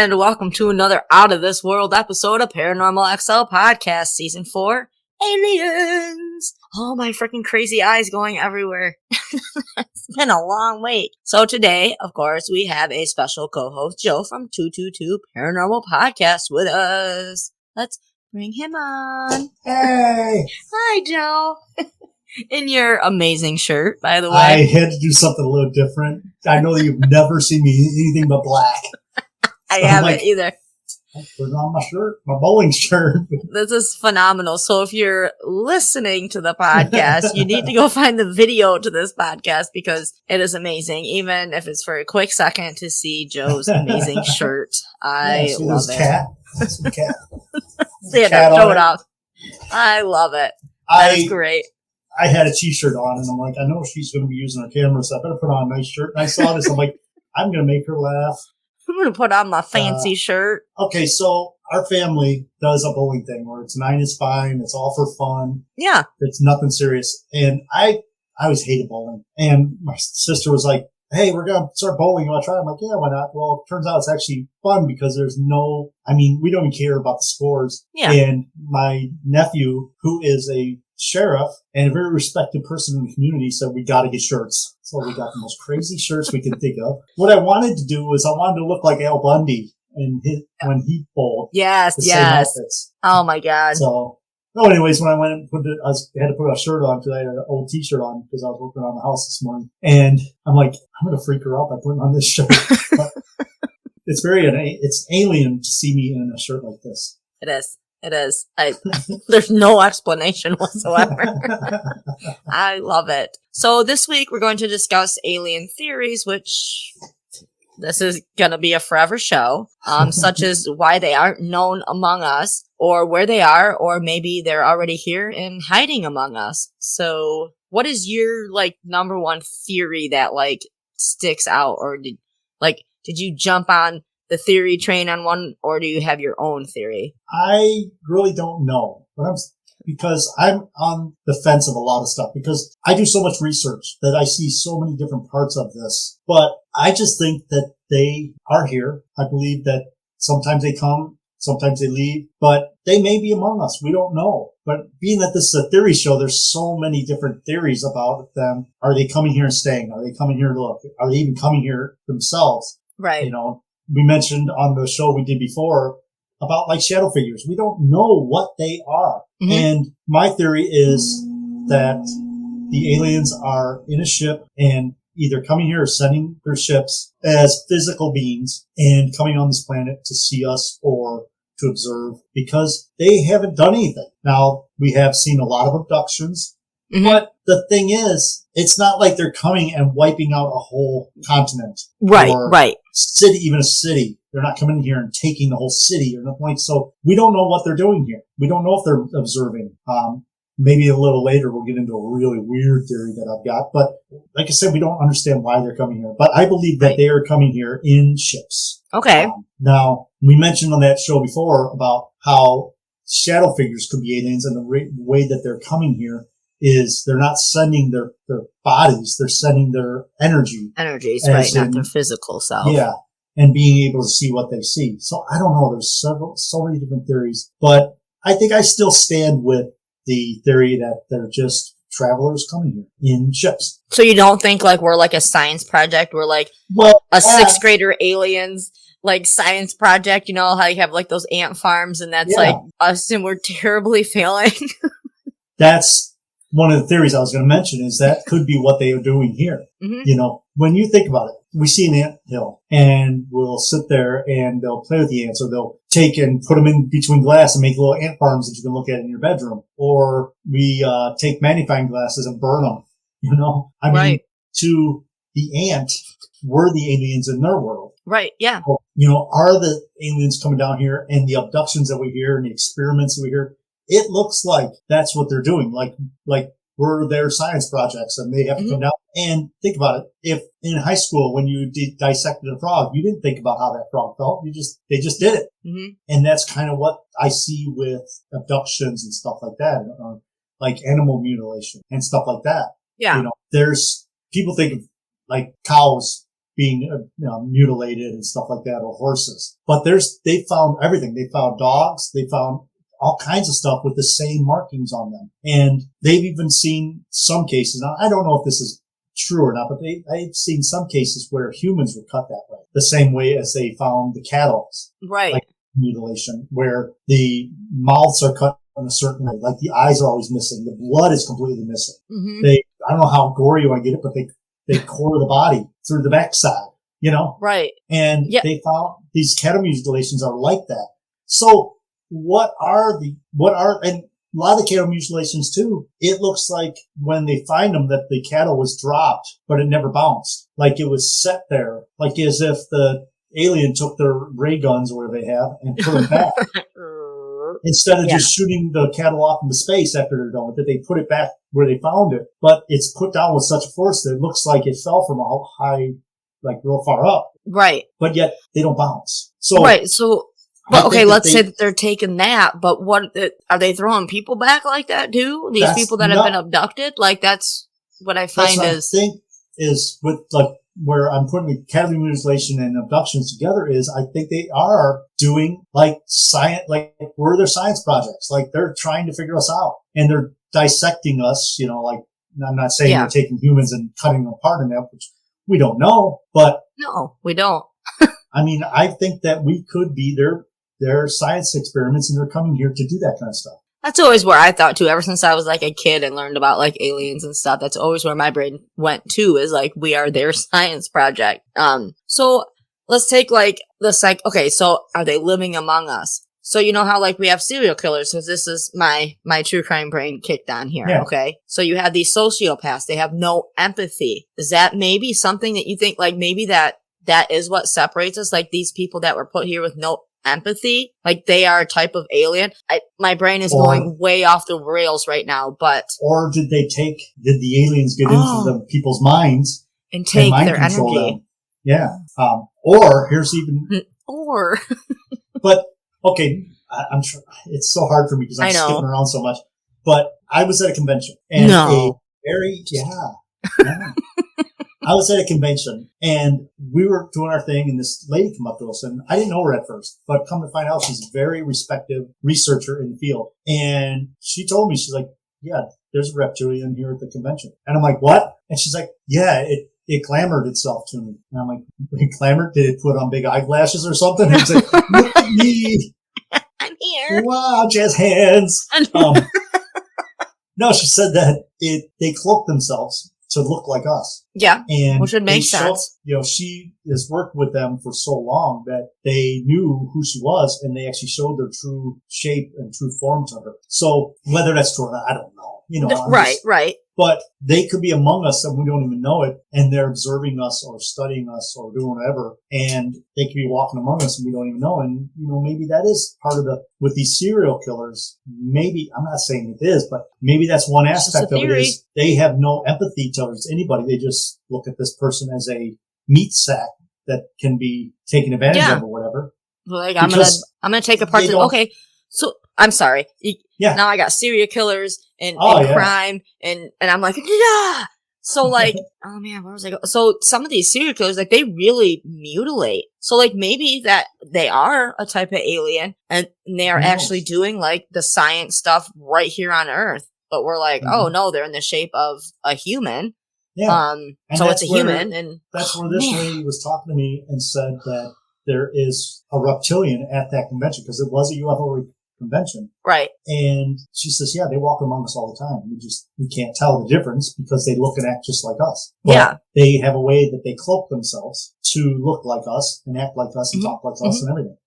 and welcome to another Out of This World episode of Paranormal XL Podcast, Season 4, Aliens! Oh, my freaking crazy eyes going everywhere. It's been a long wait. So today, of course, we have a special co-host, Joe from 222 Paranormal Podcast with us. Let's bring him on. Hey! Hi, Joe. In your amazing shirt, by the way. I had to do something a little different. I know that you've never seen me in anything but black. I haven't either. Put on my shirt, my bowling shirt. This is phenomenal. So if you're listening to the podcast, you need to go find the video to this podcast because it is amazing. Even if it's for a quick second to see Joe's amazing shirt. I love it. Cat. That's a cat. Stand up, show it off. I love it. That's great. I had a t-shirt on and I'm like, I know she's going to be using her camera, so I better put on a nice shirt. And I saw this, I'm like, I'm going to make her laugh. I'm going to put on my fancy shirt. Okay, so our family does a bowling thing where it's 9 is fine, it's all for fun. Yeah. It's nothing serious. And I always hated bowling. And my sister was like, hey, we're going to start bowling. You want to try? I'm like, yeah, why not? Well, it turns out it's actually fun because we don't even care about the scores. Yeah. And my nephew, who is a sheriff and a very respected person in the community, said we got to get shirts. So we got the most crazy shirts we could think of. What I wanted to do was I wanted to look like Al Bundy when he bowled. Yes. Same outfits. Oh my God. So, anyways, when I went and I had to put a shirt on because I had an old t-shirt on because I was working on the house this morning. And I'm like, I'm going to freak her out by putting on this shirt. It's alien to see me in a shirt like this. It is. There's no explanation whatsoever. I love it. So this week we're going to discuss alien theories, which this is going to be a forever show, such as why they aren't known among us or where they are, or maybe they're already here and hiding among us. So what is your number one theory that sticks out, or did you jump on the theory train on one, or do you have your own theory? I really don't know, because I'm on the fence of a lot of stuff because I do so much research that I see so many different parts of this. But I just think that they are here. I believe that sometimes they come, sometimes they leave, but they may be among us. We don't know. But being that this is a theory show, there's so many different theories about them. Are they coming here and staying? Are they coming here to look? Are they even coming here themselves? Right. We mentioned on the show we did before about shadow figures. We don't know what they are. Mm-hmm. And my theory is that the aliens are in a ship and either coming here or sending their ships as physical beings and coming on this planet to see us or to observe because they haven't done anything. Now, we have seen a lot of abductions, mm-hmm. but the thing is, it's not like they're coming and wiping out a whole continent. Right. City, even a city. They're not coming in here and taking the whole city or nothing like. So we don't know what they're doing here. We don't know if they're observing. Maybe a little later we'll get into a really weird theory that I've got. But like I said, we don't understand why they're coming here. But I believe that they are coming here in ships. Okay. Now, we mentioned on that show before about how shadow figures could be aliens, and the way that they're coming here is they're not sending their bodies, they're sending their energy. Energies, right, not their physical self. Yeah, and being able to see what they see. So I don't know, there's so many different theories, but I think I still stand with the theory that they're just travelers coming here in ships. So you don't think we're a science project, we're a sixth grader aliens science project, how you have those ant farms and that's us and we're terribly failing? That's one of the theories I was going to mention is that could be what they are doing here. Mm-hmm. When you think about it, we see an ant hill and we'll sit there and they'll play with the ants, or they'll take and put them in between glass and make little ant farms that you can look at in your bedroom. Or we take magnifying glasses and burn them. Right. To the ant, we're the aliens in their world. Right, yeah. So, are the aliens coming down here and the abductions that we hear and the experiments that we hear, it looks like that's what they're doing. Like we're their science projects and they have to come down. And think about it. If in high school, when you dissected a frog, you didn't think about how that frog felt. They just did it. Mm-hmm. And that's kind of what I see with abductions and stuff like that, like animal mutilation and stuff like that. Yeah. There's people think of cows being mutilated and stuff like that, or horses. But they found everything. They found dogs. They found all kinds of stuff with the same markings on them. And they've even seen some cases. Now, I don't know if this is true or not, but I've seen some cases where humans were cut that way, the same way as they found the cattle. Right. Like mutilation, where the mouths are cut in a certain way, like the eyes are always missing. The blood is completely missing. Mm-hmm. I don't know how gory you want to get it, but they core the body through the backside, Right. And they found these cattle mutilations are like that. So and a lot of the cattle mutilations too, it looks like when they find them that the cattle was dropped, but it never bounced. Like it was set there, like as if the alien took their ray guns or whatever they have and put them back. Instead of just shooting the cattle off into space after they're done with it, they put it back where they found it. But it's put down with such a force that it looks like it fell from a high, like real far up. Right. But yet they don't bounce. So right. So, but okay, let's say that they're taking that, but what are they throwing people back like that too? These people that have been abducted? Like that's what I find I think is with like where I'm putting the cattle mutilation and abductions together is I think they are doing like science, like we're their science projects. Like they're trying to figure us out and they're dissecting us, like I'm not saying they're taking humans and cutting them apart in that, which we don't know, but no, we don't. I mean, I think that we could be their science experiments and they're coming here to do that kind of stuff. That's always where I thought too. Ever since I was like a kid and learned about like aliens and stuff, that's always where my brain went to is like, we are their science project. So let's take like okay, so are they living among us? So you know how like we have serial killers, so this is my true crime brain kicked on here, okay? So you have these sociopaths, they have no empathy. Is that maybe something that you think like maybe that is what separates us? Like these people that were put here with no empathy, like they are a type of alien. My brain is going way off the rails right now, but or did the aliens get into the people's minds and take their energy? Them? Yeah. Or here's even but okay, I'm sure it's so hard for me because I'm skipping around so much. But I was at a convention and I was at a convention and we were doing our thing and this lady came up to us and I didn't know her at first, but come to find out she's a very respected researcher in the field. And she told me, she's like, yeah, there's a reptilian here at the convention. And I'm like, what? And she's like, yeah, it glamored itself to me. And I'm like, it glamored? Did it put on big eyelashes or something? And she's like, look at me. I'm here. Wow, jazz hands. No, she said that they cloaked themselves to look like us. Yeah. And which would make sense. She has worked with them for so long that they knew who she was and they actually showed their true shape and true form to her. So whether that's true or not, I don't know. Right. But they could be among us and we don't even know it. And they're observing us or studying us or doing whatever. And they could be walking among us and we don't even know. And, maybe that is part of with these serial killers. Maybe, I'm not saying it is, but maybe that's one aspect of it is they have no empathy towards anybody. They just look at this person as a meat sack that can be taken advantage of or whatever. Like, I'm going to take apart okay. So I'm sorry. Now I got serial killers and crime and I'm like, yeah. So like, oh man, where was I going? So some of these serial killers, like they really mutilate. So like maybe that they are a type of alien and they are actually doing like the science stuff right here on Earth. But we're like, oh no, they're in the shape of a human. Yeah. So it's a human. And that's where this lady was talking to me and said that there is a reptilian at that convention because it was a UFO convention. Right. And she says, yeah, they walk among us all the time. We can't tell the difference because they look and act just like us. But they have a way that they cloak themselves to look like us and act like us and talk like us and everything.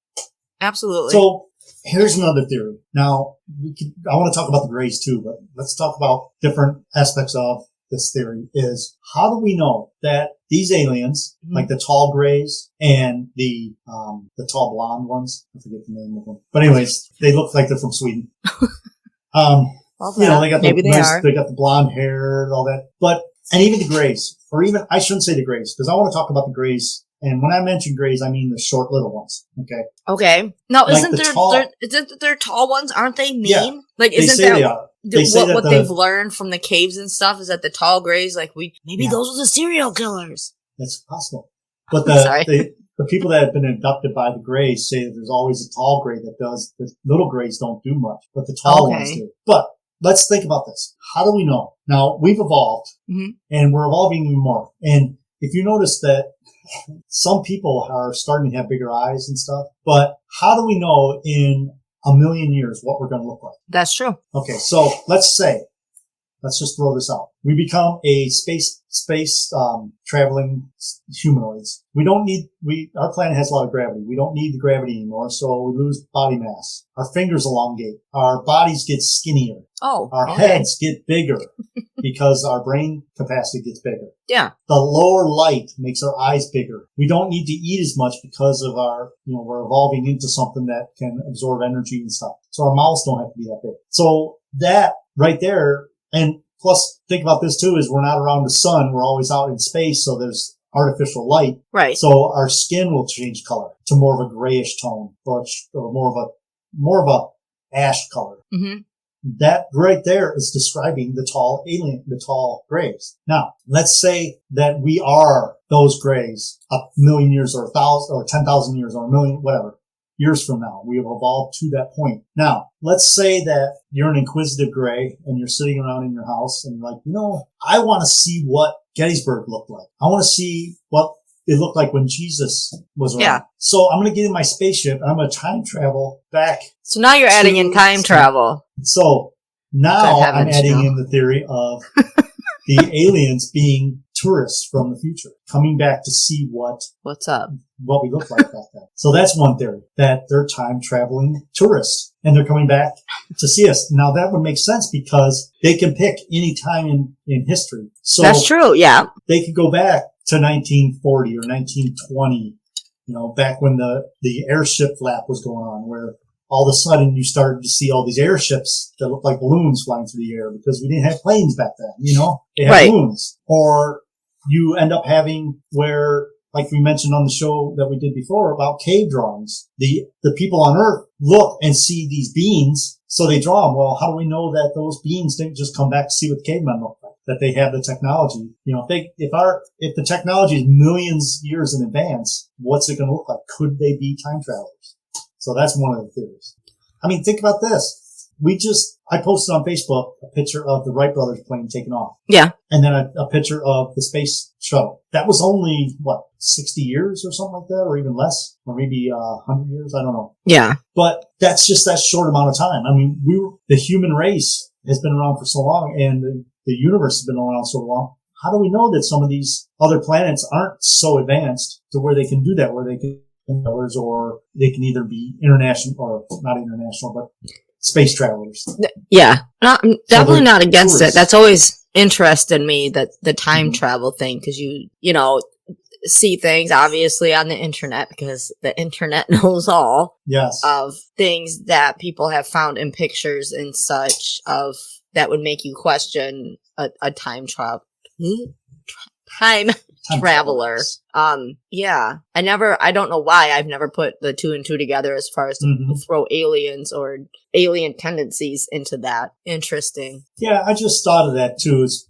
Absolutely. So here's another theory. Now, I want to talk about the Greys too, but let's talk about different aspects of this theory is how do we know that these aliens, like the tall Greys and the tall blonde ones, I forget the name of them, but anyways, they look like they're from Sweden. They got they got the blonde hair and all that, and even the Greys, or even, I shouldn't say the Greys, because I want to talk about the Greys. And when I mention Greys, I mean the short little ones. Okay. Okay. No, like isn't there tall ones? Aren't they mean? Yeah, like, isn't that? They are. What they've learned from the caves and stuff is that the tall Greys, like those are the serial killers. That's possible. But the people that have been abducted by the Greys say that there's always a tall Grey that does. The little Greys don't do much, but the tall ones do. But let's think about this. How do we know? Now, we've evolved, and we're evolving even more. And if you notice that some people are starting to have bigger eyes and stuff, but how do we know in a million years what we're going to look like? That's true. Okay, so let's just throw this out. We become a space traveling humanoids. Our planet has a lot of gravity. We don't need the gravity anymore, so we lose body mass. Our fingers elongate. Our bodies get skinnier. Our heads get bigger because our brain capacity gets bigger. Yeah. The lower light makes our eyes bigger. We don't need to eat as much because of we're evolving into something that can absorb energy and stuff. So our mouths don't have to be that big. So that right there, and plus, think about this too, is we're not around the sun. We're always out in space, so there's artificial light. Right. So our skin will change color to more of a grayish tone or more of a ash color. Mm-hmm. That right there is describing the tall Greys. Now, let's say that we are those Greys a million years or 1,000 or 10,000 years or a million, whatever. Years from now, we have evolved to that point. Now, let's say that you're an inquisitive Grey and you're sitting around in your house and you're like, I want to see what Gettysburg looked like. I want to see what it looked like when Jesus was around. Yeah. So I'm going to get in my spaceship and I'm going to time travel back. So now you're adding in time travel. So now I'm adding in the theory of the aliens being tourists from the future, coming back to see what's up, what we look like back then. So that's one theory, that they're time traveling tourists and they're coming back to see us. Now that would make sense because they can pick any time in history. So that's true. Yeah. They could go back to 1940 or 1920, back when the airship flap was going on, where all of a sudden you started to see all these airships that looked like balloons flying through the air because we didn't have planes back then, they had balloons. Or you end up having where, like we mentioned on the show that we did before about cave drawings, the people on Earth look and see these beings, so they draw them. Well, how do we know that those beings didn't just come back to see what the cavemen look like? That they have the technology. If the technology is millions years in advance, what's it going to look like? Could they be time travelers? So that's one of the theories. I mean, think about this. I posted on Facebook a picture of the Wright brothers plane taking off. Yeah. And then a picture of the space shuttle. That was only, 60 years or something like that, or even less, or maybe 100 years. I don't know. Yeah. But that's just that short amount of time. I mean, the human race has been around for so long and the universe has been around so long. How do we know that some of these other planets aren't so advanced to where they can do that, where they can or they can either be international or not international, but space travelers. Yeah. I'm definitely not against tourists. It. That's always interested me, that the time travel thing, because you see things obviously on the internet, because the internet knows all of things that people have found in pictures and such of that would make you question a time travel. Time traveler. Yeah. I don't know why I've never put the two and two together as far as to throw aliens or alien tendencies into that. Interesting. Yeah, I just thought of that too. It's,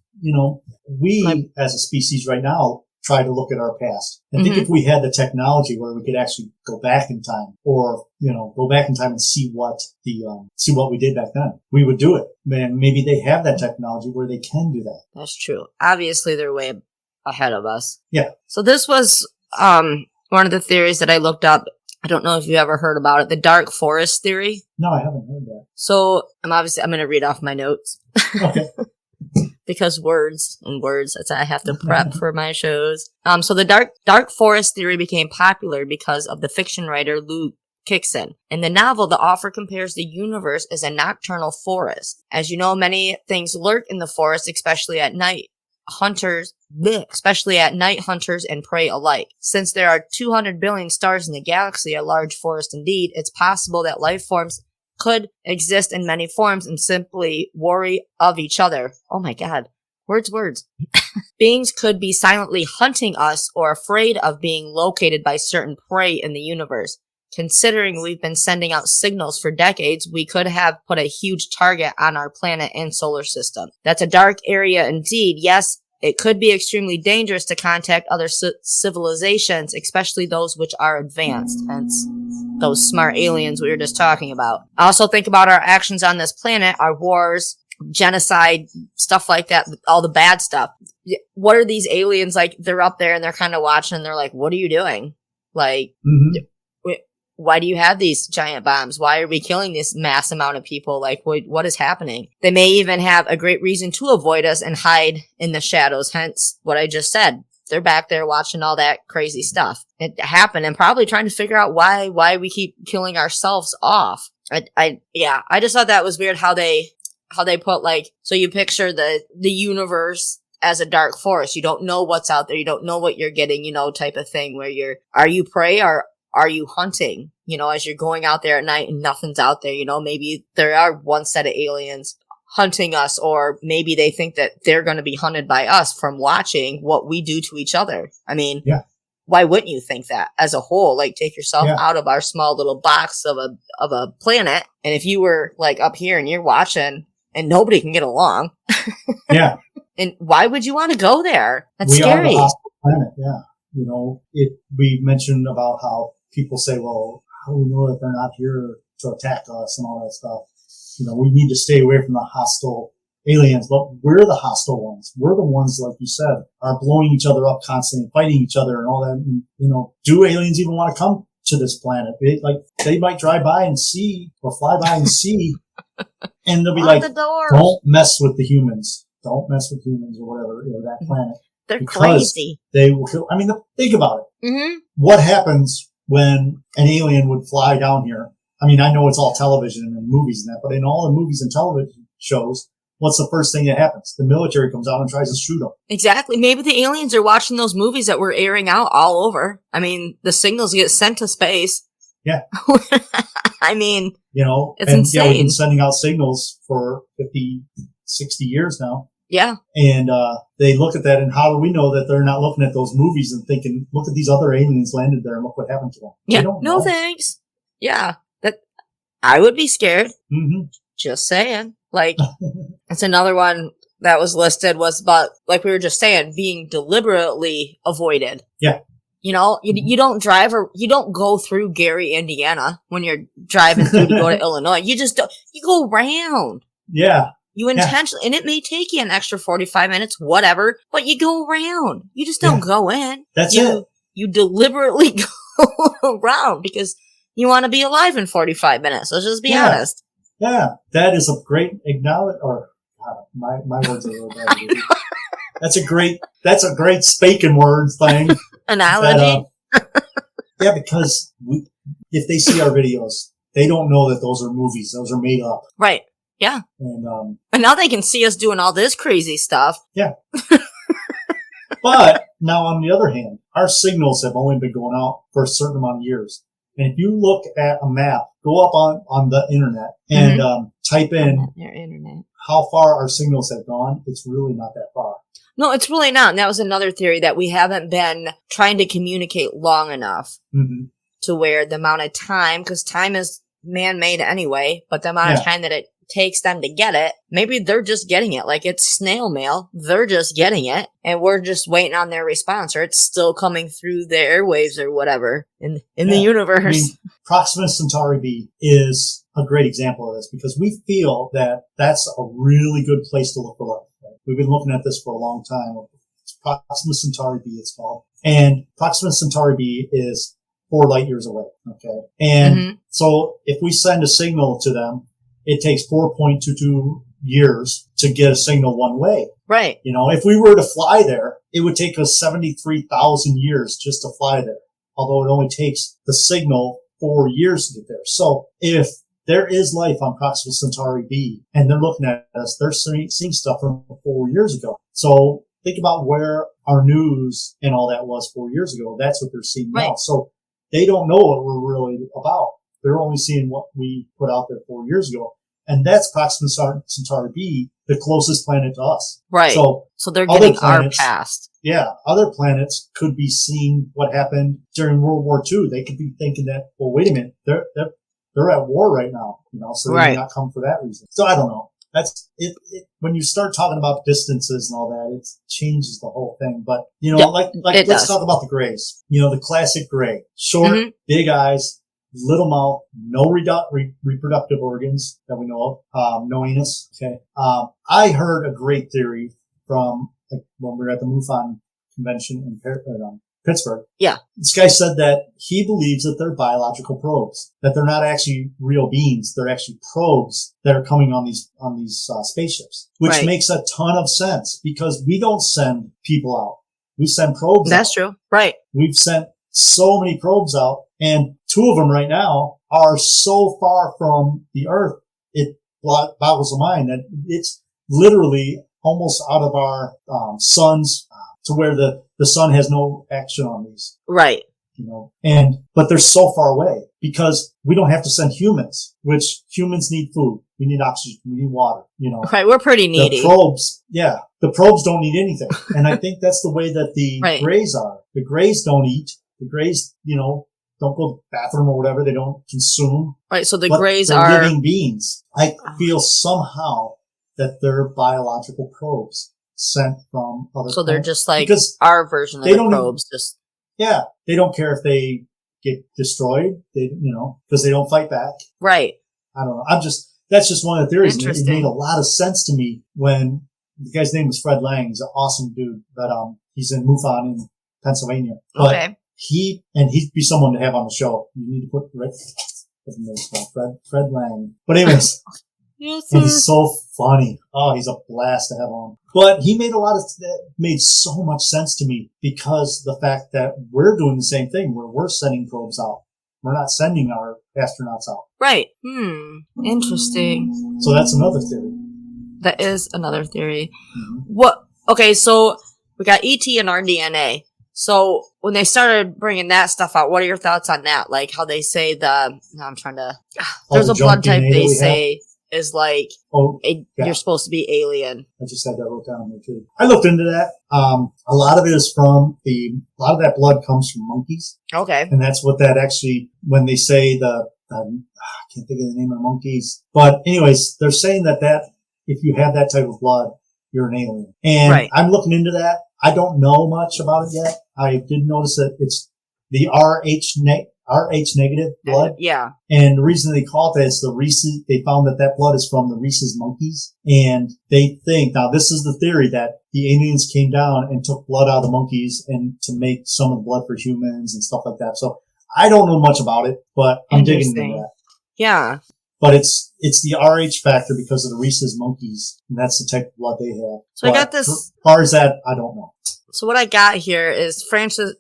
we as a species right now try to look at our past. I think if we had the technology where we could actually go back in time or, go back in time and see what we did back then, we would do it. Man, maybe they have that technology where they can do that. That's true. Obviously they're way ahead of us. Yeah. So this was one of the theories that I looked up. I don't know if you ever heard about it, the dark forest theory. No, I haven't heard that. So I'm going to read off my notes. Okay. Because words, that's I have to prep for my shows. So the dark forest theory became popular because of the fiction writer Lou Kickson. In the novel, the author compares the universe as a nocturnal forest. As you know, many things lurk in the forest, especially at night. Hunters and prey alike. Since there are 200 billion stars in the galaxy, a large forest indeed, it's possible that life forms could exist in many forms and simply worry of each other. Oh my god. Words. Beings could be silently hunting us or afraid of being located by certain prey in the universe. Considering we've been sending out signals for decades, we could have put a huge target on our planet and solar system. That's a dark area indeed. Yes, it could be extremely dangerous to contact other civilizations, especially those which are advanced, hence those smart aliens we were just talking about. I also think about our actions on this planet, our wars, genocide, stuff like that, all the bad stuff. What are these aliens like? They're up there and they're kind of watching and they're like, what are you doing? Like, why do you have these giant bombs? Why are we killing this mass amount of people? Like, what is happening? They may even have a great reason to avoid us and hide in the shadows. Hence what I just said. They're back there watching all that crazy stuff. It happened and probably trying to figure out why we keep killing ourselves off. I just thought that was weird how they put like, so you picture the universe as a dark forest. You don't know what's out there. You don't know what you're getting, type of thing where are you prey or are you hunting? As you're going out there at night and nothing's out there, maybe there are one set of aliens hunting us, or maybe they think that they're going to be hunted by us from watching what we do to each other. I mean, why wouldn't you think that as a whole? Like, take yourself out of our small little box of a planet. And if you were like up here and you're watching and nobody can get along. Yeah. And why would you want to go there? That's we scary. We are the hostile planet. Yeah. We mentioned about how people say, well, how do we know that they're not here to attack us and all that stuff? We need to stay away from the hostile aliens, but we're the hostile ones. We're the ones, like you said, are blowing each other up constantly, fighting each other and all that. And, do aliens even want to come to this planet? They might drive by and see or fly by and see, and they'll be like, don't mess with the humans. Don't mess with humans or whatever, that planet. They're crazy. They will kill. I mean, think about it. Mm-hmm. What happens when an alien would fly down here? I mean, I know it's all television and movies and that, but in all the movies and television shows, what's the first thing that happens? The military comes out and tries to shoot them. Exactly. Maybe the aliens are watching those movies that we're airing out all over. I mean, the signals get sent to space. Yeah. I mean, it's insane. Yeah, we've been sending out signals for 50, 60 years now. Yeah. And they look at that, and how do we know that they're not looking at those movies and thinking, look at these other aliens landed there and look what happened to them? Yeah. No thanks. Yeah. I would be scared. Mm-hmm. Just saying. Like, it's another one that was listed was about, like we were just saying, being deliberately avoided. Yeah. You don't drive or you don't go through Gary, Indiana when you're driving through to go to Illinois. You just don't, you go around. Yeah. You intentionally, and it may take you an extra 45 minutes, whatever, but you go around. You just don't go in. That's it. You deliberately go around because you want to be alive in 45 minutes. Let's just be honest. Yeah. That is a great my words are a little bad. That's a great speaking words thing. Analogy. Because if they see our videos, they don't know that those are movies. Those are made up. Right. Yeah. And now they can see us doing all this crazy stuff. Yeah. But now on the other hand, our signals have only been going out for a certain amount of years. And if you look at a map, go up on the internet and type in your internet how far our signals have gone, it's really not that far. No, it's really not. And that was another theory, that we haven't been trying to communicate long enough to where the amount of time, because time is man-made anyway, but the amount of time that it takes them to get it, maybe they're just getting it. Like, it's snail mail. They're just getting it, and we're just waiting on their response, or it's still coming through the airwaves or whatever in the universe. I mean, Proxima Centauri b is a great example of this, because we feel that that's a really good place to look for life. Right? We've been looking at this for a long time. It's Proxima Centauri b, it's called. And Proxima Centauri b is 4 light years away. Okay. And so if we send a signal to them, it takes 4.22 years to get a signal one way. Right. If we were to fly there, it would take us 73,000 years just to fly there. Although it only takes the signal 4 years to get there. So if there is life on Proxima Centauri b and they're looking at us, they're seeing stuff from 4 years ago. So think about where our news and all that was 4 years ago. That's what they're seeing now. So they don't know what we're really about. They're only seeing what we put out there 4 years ago. And that's Proxima Centauri b, the closest planet to us. Right. So they're getting our past. Yeah. Other planets could be seeing what happened during World War II. They could be thinking that, well, wait a minute, they're at war right now, so they may not come for that reason. So I don't know. That's it. When you start talking about distances and all that, it changes the whole thing. But, like let's talk about the grays. The classic gray. Short, big eyes, little mouth, no reproductive organs that we know of, no anus. Okay. I heard a great theory from when we were at the MUFON convention in Pittsburgh. Yeah. This guy said that he believes that they're biological probes, that they're not actually real beings. They're actually probes that are coming on these spaceships, which makes a ton of sense because we don't send people out. We send probes out. That's true. Right. We've sent so many probes out, and 2 of them right now are so far from the Earth, it boggles the mind that it's literally almost out of our sun's to where the sun has no action on these. Right. But they're so far away because we don't have to send humans, which humans need food. We need oxygen. We need water, Right. We're pretty needy. The probes don't need anything. And I think that's the way that the grays are. The grays don't eat. The grays, don't go to the bathroom or whatever. They don't consume. Right. So the grays are living beings. I feel somehow that they're biological probes sent from other. So they're just like our version of the probes. They don't care if they get destroyed. Because they don't fight back. Right. I don't know. That's just one of the theories. It made a lot of sense to me when the guy's name was Fred Lang. He's an awesome dude, but he's in MUFON in Pennsylvania. But he'd be someone to have on the show. You need to put Fred Lang. But anyways. Yes, and he's so funny. Oh, he's a blast to have on. But he made made so much sense to me because the fact that we're doing the same thing where we're sending probes out. We're not sending our astronauts out. Right. Interesting. So that's another theory. That is another theory. Okay, so we got ET in our DNA. So when they started bringing that stuff out, what are your thoughts on that? Like how they say there's a blood type they say is like, you're supposed to be alien. I just had that wrote down there too. I looked into that. A lot of it is a lot of that blood comes from monkeys. Okay. And that's what that actually, when they say I can't think of the name of the monkeys. But anyways, they're saying that if you have that type of blood, you're an alien. And I'm looking into that. I don't know much about it yet. I did notice that it's the RH negative blood. Yeah. And the reason they call it that is they found that blood is from the rhesus monkeys. And they think, now this is the theory, that the aliens came down and took blood out of the monkeys and to make some of the blood for humans and stuff like that. So I don't know much about it, but I'm digging into that. Yeah. But it's the RH factor because of the rhesus monkeys. And that's the type of blood they have. So I got this. As far as that, I don't know. So what I got here is Francis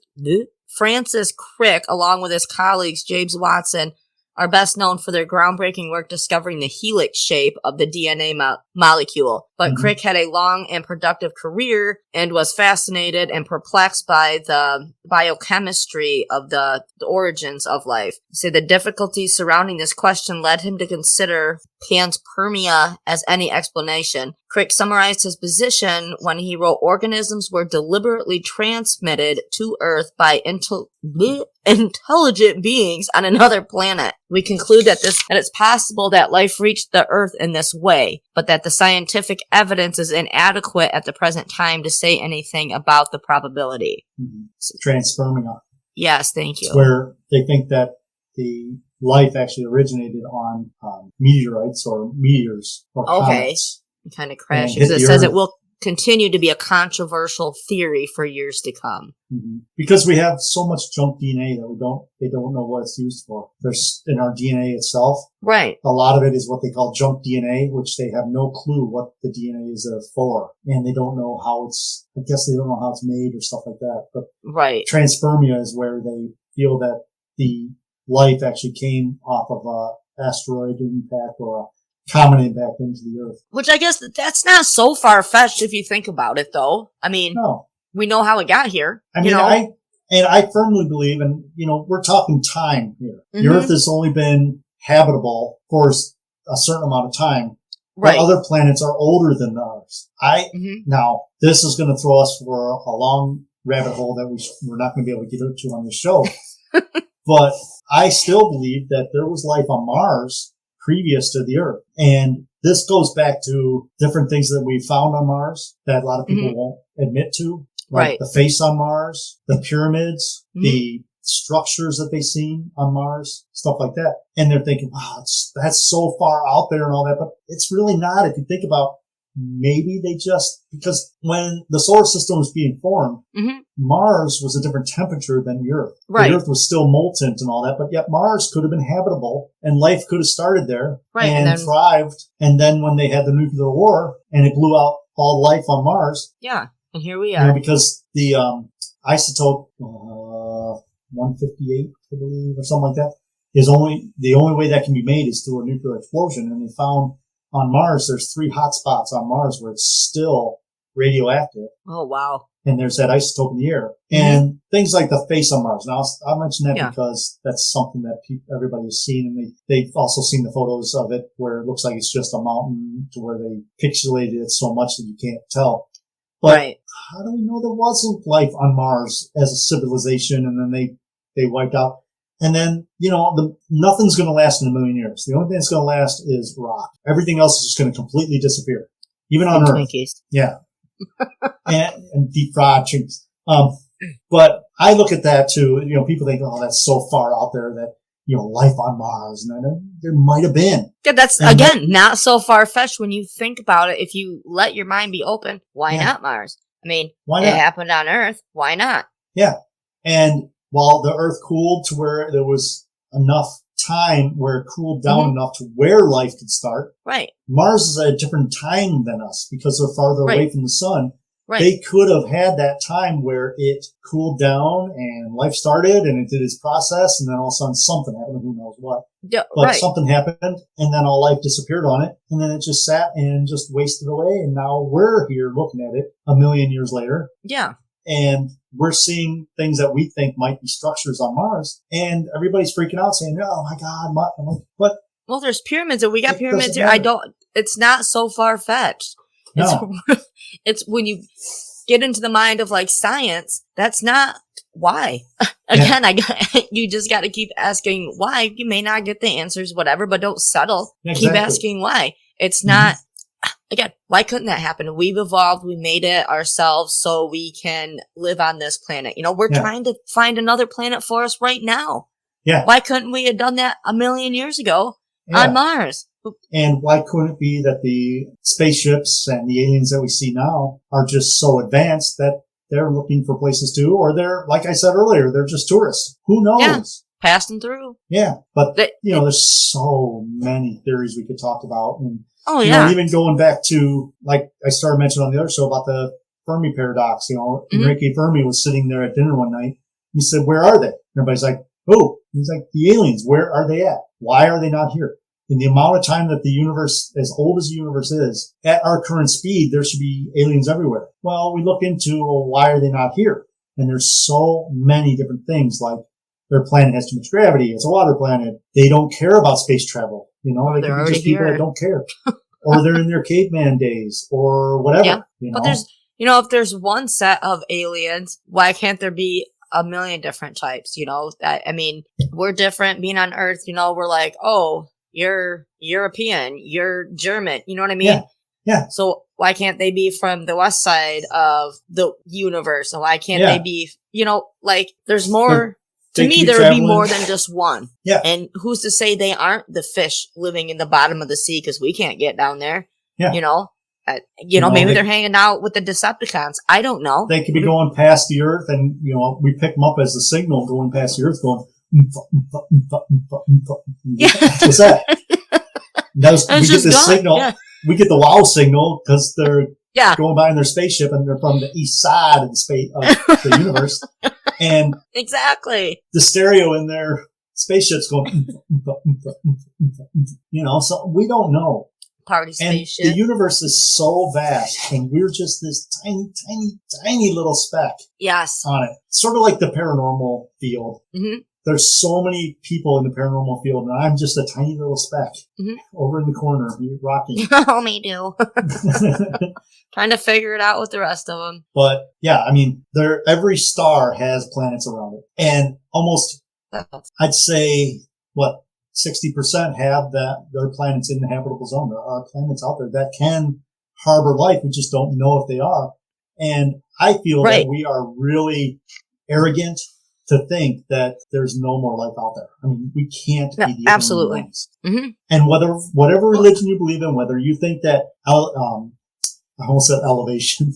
Crick, along with his colleagues James Watson, are best known for their groundbreaking work discovering the helix shape of the DNA molecule. But Crick had a long and productive career and was fascinated and perplexed by the biochemistry of the origins of life. So the difficulties surrounding this question led him to consider panspermia as any explanation. Crick summarized his position when he wrote, organisms were deliberately transmitted to Earth by intelligent beings on another planet. We conclude that it's possible that life reached the Earth in this way, but that the scientific evidence is inadequate at the present time to say anything about the probability. Transpermia. Yes, thank you. It's where they think that the life actually originated on meteorites or meteors or comets. It kind of crashed because it says it will continue to be a controversial theory for years to come. Because we have so much junk DNA that they don't know what it's used for. There's in our DNA itself. Right. A lot of it is what they call junk DNA, which they have no clue what the DNA is for. And they don't know how it's made or stuff like that. But transpermia is where they feel that the life actually came off of a asteroid impact or a comet impact into the Earth. Which I guess that's not so far-fetched if you think about it, though. I mean, we know how it got here. I mean, I firmly believe, and, we're talking time here. The Earth has only been habitable for a certain amount of time. Right. But other planets are older than ours. Now, this is going to throw us for a long rabbit hole that we're not going to be able to get into on this show. But I still believe that there was life on Mars previous to the Earth. And this goes back to different things that we found on Mars that a lot of people won't admit to, like the face on Mars, the pyramids, the structures that they've seen on Mars, stuff like that. And they're thinking, wow, that's so far out there and all that. But it's really not. If you think about maybe they just, because when the solar system was being formed, Mars was a different temperature than the Earth. The Earth was still molten and all that, but yet Mars could have been habitable and life could have started there and thrived. And then when they had the nuclear war and it blew out all life on Mars. Yeah. And here we are. Because the isotope 158, I believe, or something like that, is the only way that can be made is through a nuclear explosion. And they found on Mars, there's 3 hot spots on Mars where it's still radioactive. Oh, wow. And there's that isotope in the air. And things like the face on Mars. Now, I'll mention that because that's something that everybody has seen. And they've also seen the photos of it where it looks like it's just a mountain to where they pixelated it so much that you can't tell. But how do we know there wasn't life on Mars as a civilization and then they wiped out? And then, nothing's going to last in a million years. The only thing that's going to last is rock. Everything else is just going to completely disappear. Even on Earth. Twinkies. Yeah. and deep fried chickens. But I look at that too. People think, oh, that's so far out there that, life on Mars. And then there might have been. Yeah, that's, again, not so far-fetched when you think about it. If you let your mind be open, why not Mars? I mean, it happened on Earth. Why not? Yeah. And while the Earth cooled to where there was enough time where it cooled down enough to where life could start. Right. Mars is at a different time than us because they're farther away from the sun. Right. They could have had that time where it cooled down and life started and it did its process and then all of a sudden something happened, who knows what. Yeah, but something happened and then all life disappeared on it and then it just sat and just wasted away and now we're here looking at it a million years later. Yeah. And we're seeing things that we think might be structures on Mars and everybody's freaking out saying, oh my God, what? Well, there's pyramids and we got pyramids here. It's not so far-fetched. No. It's when you get into the mind of like science, that's not why. Again, you just got to keep asking why. You may not get the answers, whatever, but don't settle. Exactly. Keep asking why. It's not, again, why couldn't that happen? We've evolved. We made it ourselves so we can live on this planet. We're trying to find another planet for us right now. Yeah. Why couldn't we have done that a million years ago on Mars? And why couldn't it be that the spaceships and the aliens that we see now are just so advanced that they're looking for places to, or they're, like I said earlier, they're just tourists. Who knows? Yeah, passing through. Yeah. But, there's so many theories we could talk about. And, even going back to, like I started mentioning on the other show about the Fermi paradox, Enrique Fermi was sitting there at dinner one night. He said, where are they? And everybody's like, oh, he's like, the aliens, where are they at? Why are they not here? In the amount of time that the universe, as old as the universe is, at our current speed, there should be aliens everywhere. Well, we look into, why are they not here? And there's so many different things, like their planet has too much gravity, it's a water planet, they don't care about space travel. They could be just people that don't care. Or they're in their caveman days, or whatever. Yeah. But there's, if there's one set of aliens, why can't there be a million different types? I mean, we're different being on Earth, we're like, oh, you're European, you're German, you know what I mean? Yeah. So why can't they be from the west side of the universe? And why can't they be, there's more, to me, there would be more than just one. Yeah. And who's to say they aren't the fish living in the bottom of the sea because we can't get down there? Yeah. Maybe they're hanging out with the Decepticons. I don't know. They could be going past the Earth and, we pick them up as a signal going past the Earth going, what's that? We get the signal. Yeah. We get the wow signal because they're going by in their spaceship and they're from the east side of the universe. And exactly the stereo in their spaceship's going, so we don't know. Party spaceship. And the universe is so vast and we're just this tiny, tiny, tiny little speck. Yes. On it. Sort of like the paranormal field. Mm-hmm. There's so many people in the paranormal field, and I'm just a tiny little speck over in the corner, rocking. Oh, me too. Trying to figure it out with the rest of them. But yeah, I mean, every star has planets around it, and almost, I'd say, 60% have their planets in the habitable zone. There are planets out there that can harbor life. We just don't know if they are. And I feel that we are really arrogant to think that there's no more life out there. I mean, we can't be the absolutely. Mm-hmm. And whatever religion you believe in, whether you think that, I almost said elevation.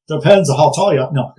Depends on how tall you are. No.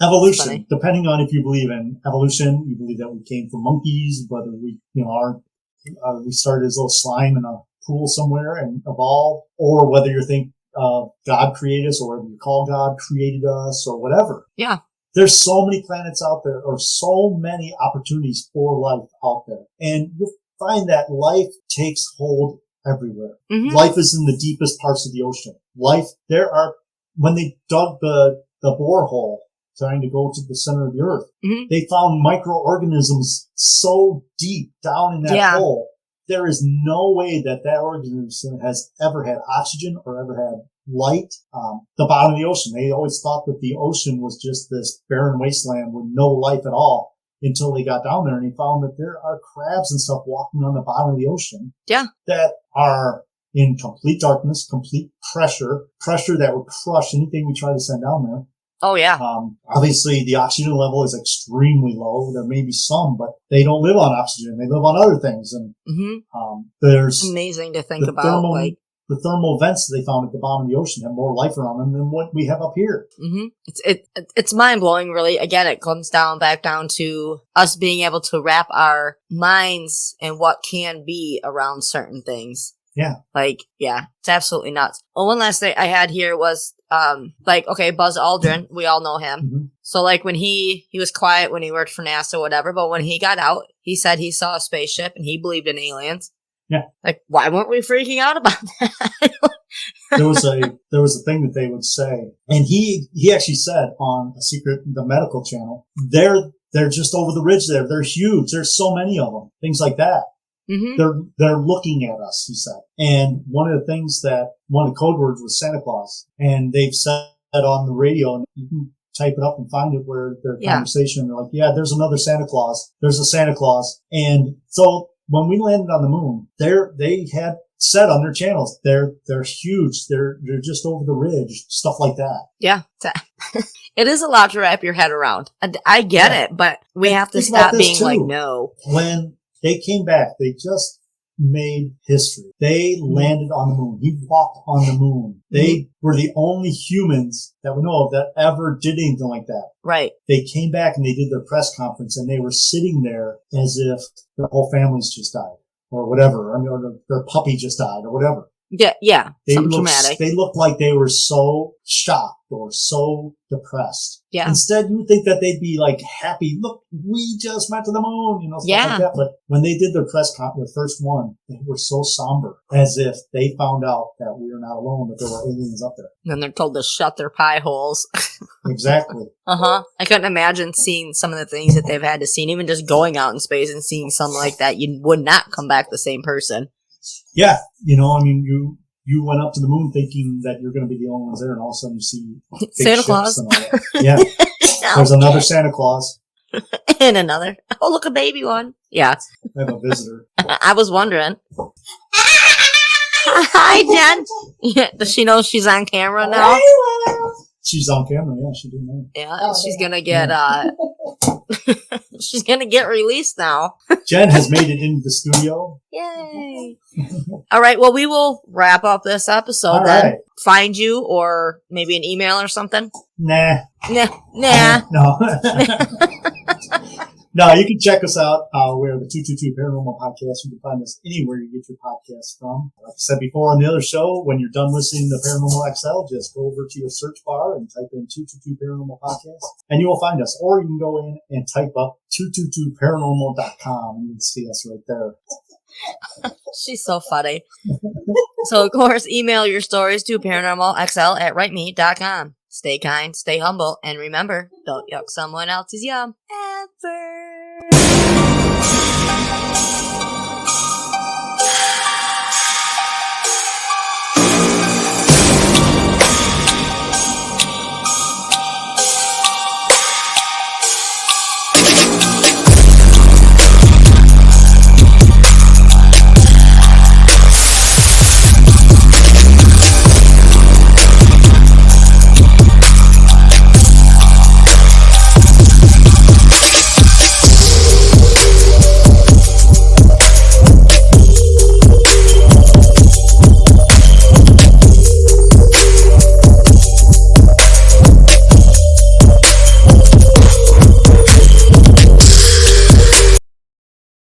Evolution, depending on if you believe in evolution, you believe that we came from monkeys, whether we, we started as a little slime in a pool somewhere and evolved, or whether you think, God created us, or whether you call God created us, or whatever. Yeah. There's so many planets out there, or so many opportunities for life out there. And you'll find that life takes hold everywhere. Mm-hmm. Life is in the deepest parts of the ocean. When they dug the borehole trying to go to the center of the earth, mm-hmm. they found microorganisms so deep down in that hole. There is no way that organism has ever had oxygen or ever had light. The bottom of the ocean. They always thought that the ocean was just this barren wasteland with no life at all until they got down there and they found that there are crabs and stuff walking on the bottom of the ocean. Yeah. That are in complete darkness, complete pressure that would crush anything we try to send down there. Oh, yeah. Obviously, the oxygen level is extremely low. There may be some, but they don't live on oxygen. They live on other things. And there's amazing to think about. The thermal vents they found at the bottom of the ocean have more life around them than what we have up here. Mm-hmm. It's mind blowing, really. Again, it comes back down to us being able to wrap our minds in what can be around certain things. Yeah. It's absolutely nuts. Well, one last thing I had here was, Buzz Aldrin, we all know him. Mm-hmm. So, when he was quiet when he worked for NASA or whatever, but when he got out, he said he saw a spaceship and he believed in aliens. Yeah. Why weren't we freaking out about that? There was a thing that they would say, and he actually said on the medical channel, they're just over the ridge there. They're huge. There's so many of them. Things like that. Mm-hmm. They're looking at us, he said. And one of the code words was Santa Claus. And they've said on the radio, and you can type it up and find it where their conversation, they're like, yeah, there's another Santa Claus. There's a Santa Claus. And so when we landed on the moon, they had said on their channels, they're huge. They're just over the ridge, stuff like that. Yeah. It is a lot to wrap your head around. I get it, but we have to stop being too. No. When they came back, they just made history. They landed on the moon. He walked on the moon. They were the only humans that we know of that ever did anything like that. Right. They came back and they did their press conference and they were sitting there as if their whole families just died or whatever. I mean, or their puppy just died or whatever. Yeah. Something traumatic. They looked like they were so shocked or so depressed. Yeah. Instead, you would think that they'd be happy. Look, we just went to the moon, stuff like that. But when they did their press conference, the first one, they were so somber, as if they found out that we are not alone, that there were aliens up there. And then they're told to shut their pie holes. Exactly. I couldn't imagine seeing some of the things that they've had to see, even just going out in space and seeing something like that. You would not come back the same person. Yeah. You went up to the moon thinking that you're going to be the only ones there, and all of a sudden you see Santa Claus. And all that. Yeah. There's another Santa Claus. And another. Oh, look, a baby one. Yeah. I have a visitor. I was wondering. Hi, Jen. Yeah, does she know she's on camera now? She's on camera, yeah. She didn't know. Yeah, she's going to get, she's going to get released now. Jen has made it into the studio. Yay. All right. Well, we will wrap up this episode all then. Right. Find you or maybe an email or something. Nah. No. No, you can check us out. We're the 222 Paranormal Podcast. You can find us anywhere you get your podcasts from. Like I said before on the other show, when you're done listening to Paranormal XL, just go over to your search bar and type in 222 Paranormal Podcast, and you will find us. Or you can go in and type up 222paranormal.com, and you can see us right there. She's so funny. So, of course, email your stories to paranormalxl@writeme.com. Stay kind, stay humble, and remember, don't yuck someone else's yum ever.